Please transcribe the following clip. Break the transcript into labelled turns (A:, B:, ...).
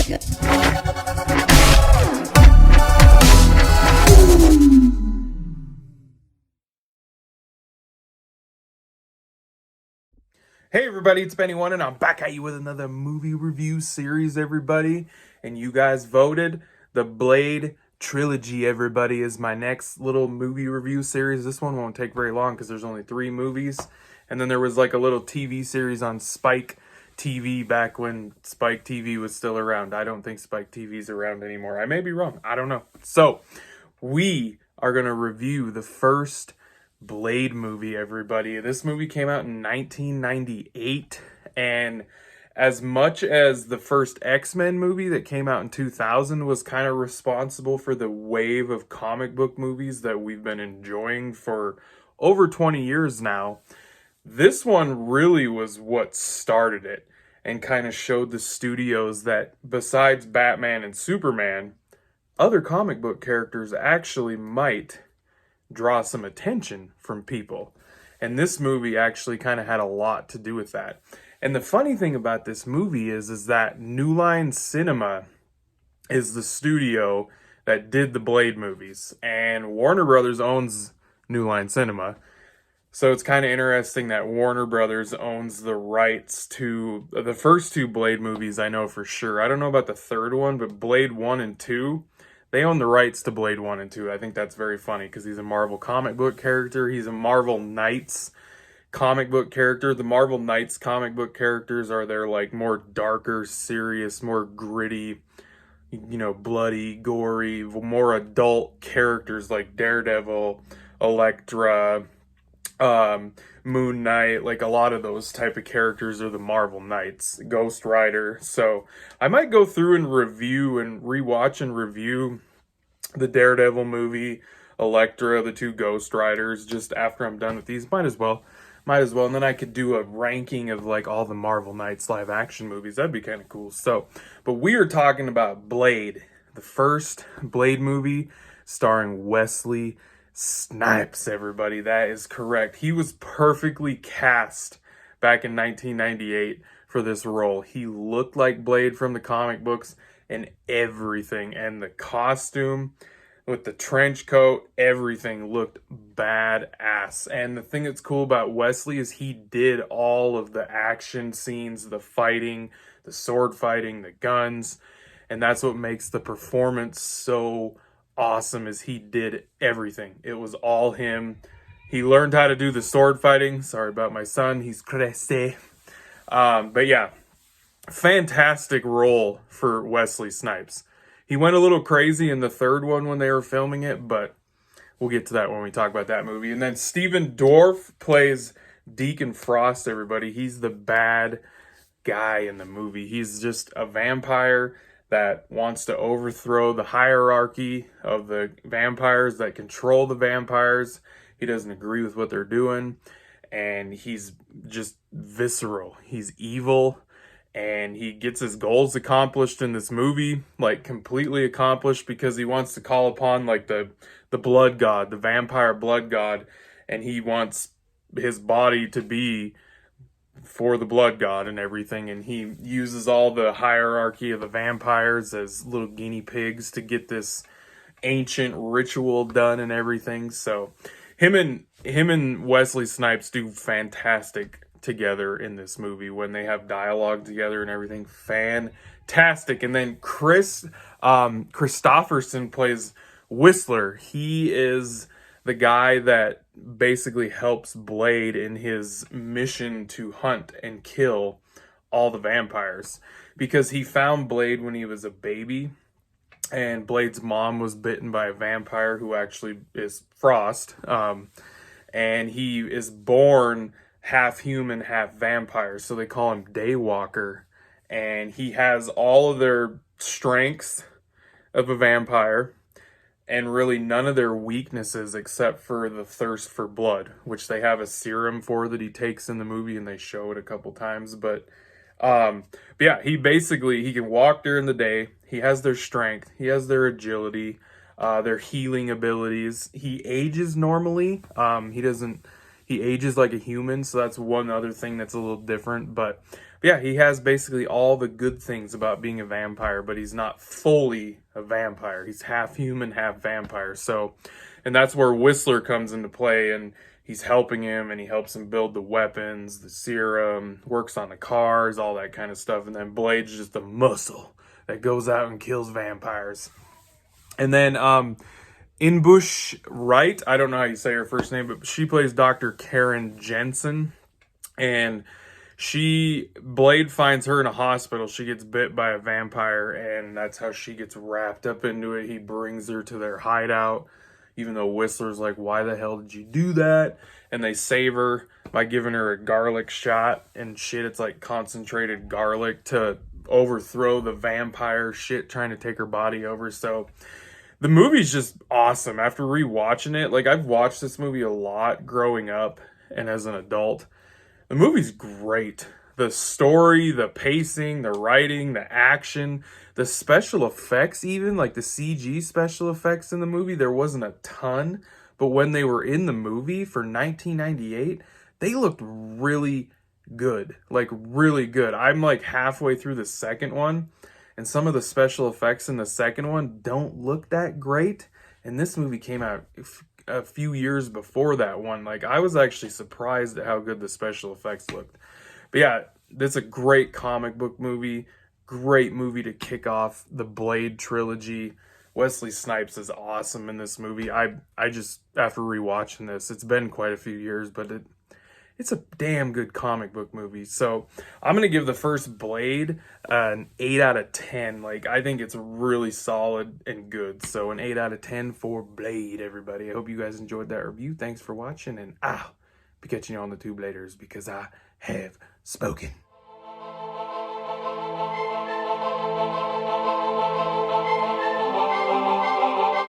A: Hey everybody, it's Benny One, and I'm back at you with another movie review series, everybody. And you guys voted. The Blade Trilogy, everybody, is my next little movie review series. This one won't take very long because there's only 3 movies. And then there was like a little TV series on Spike TV back when Spike TV was still around. I don't think Spike TV is around anymore. I may be wrong. I don't know. So, we are going to review the first Blade movie, everybody. This movie came out in 1998, and as much as the first X-Men movie that came out in 2000 was kind of responsible for the wave of comic book movies that we've been enjoying for over 20 years now, this one really was what started it and kind of showed the studios that besides Batman and Superman, other comic book characters actually might draw some attention from people. And this movie actually kind of had a lot to do with that. And the funny thing about this movie is that New Line Cinema is the studio that did the Blade movies. And Warner Brothers owns New Line Cinema. So it's kind of interesting that Warner Brothers owns the rights to the first 2 Blade movies, I know for sure. I don't know about the third one, but Blade 1 and 2, they own the rights to Blade 1 and 2. I think that's very funny because he's a Marvel comic book character. He's a Marvel Knights comic book character. The Marvel Knights comic book characters are their like more darker, serious, more gritty, bloody, gory, more adult characters like Daredevil, Elektra, Moon Knight, like a lot of those type of characters are the Marvel Knights, Ghost Rider. So I might go through and review and rewatch and review the Daredevil movie, Elektra, the 2 Ghost Riders, just after I'm done with these. Might as well. And then I could do a ranking of like all the Marvel Knights live action movies. That'd be kind of cool. So, but we are talking about Blade, the first Blade movie starring Wesley Snipes, everybody. That is correct. He was perfectly cast back in 1998 for this role. He looked like Blade from the comic books and everything. And the costume with the trench coat, everything looked badass. And the thing that's cool about Wesley is he did all of the action scenes, the fighting, the sword fighting, the guns. And that's what makes the performance so awesome, is he did everything. It was all him. He learned how to do the sword fighting. Sorry about my son, he's crazy. But yeah, fantastic role for Wesley Snipes. He went a little crazy in the third one when they were filming it, but we'll get to that when we talk about that movie. And then Stephen Dorff plays Deacon Frost, everybody. He's the bad guy in the movie. He's just a vampire that wants to overthrow the hierarchy of the vampires that control the vampires. He doesn't agree with what they're doing, and he's just visceral. He's evil, and he gets his goals accomplished in this movie, like completely accomplished, because he wants to call upon like the blood god, the vampire blood god, and he wants his body to be for the blood god and everything, and he uses all the hierarchy of the vampires as little guinea pigs to get this ancient ritual done and everything. So him and Wesley Snipes do fantastic together in this movie when they have dialogue together and everything. Fantastic. And then Christopherson plays Whistler. He is the guy that basically helps Blade in his mission to hunt and kill all the vampires, because he found Blade when he was a baby, and Blade's mom was bitten by a vampire who actually is Frost, and he is born half human, half vampire, so they call him Daywalker, and he has all of their strengths of a vampire and really none of their weaknesses except for the thirst for blood, which they have a serum for that he takes in the movie, and they show it a couple times. But yeah, he can walk during the day. He has their strength. He has their agility, their healing abilities. He ages normally. he ages like a human, so that's one other thing that's a little different. But yeah, he has basically all the good things about being a vampire, but he's not fully a vampire. He's half human, half vampire. So, and that's where Whistler comes into play, and he's helping him, and he helps him build the weapons, the serum, works on the cars, all that kind of stuff. And then Blade's just a muscle that goes out and kills vampires. And then Inbush Wright, I don't know how you say her first name, but she plays Dr. Karen Jensen. And Blade finds her in a hospital. She gets bit by a vampire, and that's how she gets wrapped up into it. He brings her to their hideout, even though Whistler's like, why the hell did you do that? And they save her by giving her a garlic shot and shit. It's like concentrated garlic to overthrow the vampire shit trying to take her body over. So the movie's just awesome. After rewatching it, like, I've watched this movie a lot growing up and as an adult. The movie's great. The story, the pacing, the writing, the action, the special effects, even like the CG special effects in the movie, there wasn't a ton. But when they were in the movie for 1998, they looked really good. Like, really good. I'm like halfway through the second one, and some of the special effects in the second one don't look that great. And this movie came out a few years before that one. Like, I was actually surprised at how good the special effects looked. But yeah, this is a great comic book movie. Great movie to kick off the Blade trilogy. Wesley Snipes is awesome in this movie. I just, after rewatching this, it's been quite a few years, but it's a damn good comic book movie. So I'm going to give the first Blade an 8 out of 10. Like, I think it's really solid and good. So an 8 out of 10 for Blade, everybody. I hope you guys enjoyed that review. Thanks for watching, and I'll be catching you on the Two Bladers, because I have spoken.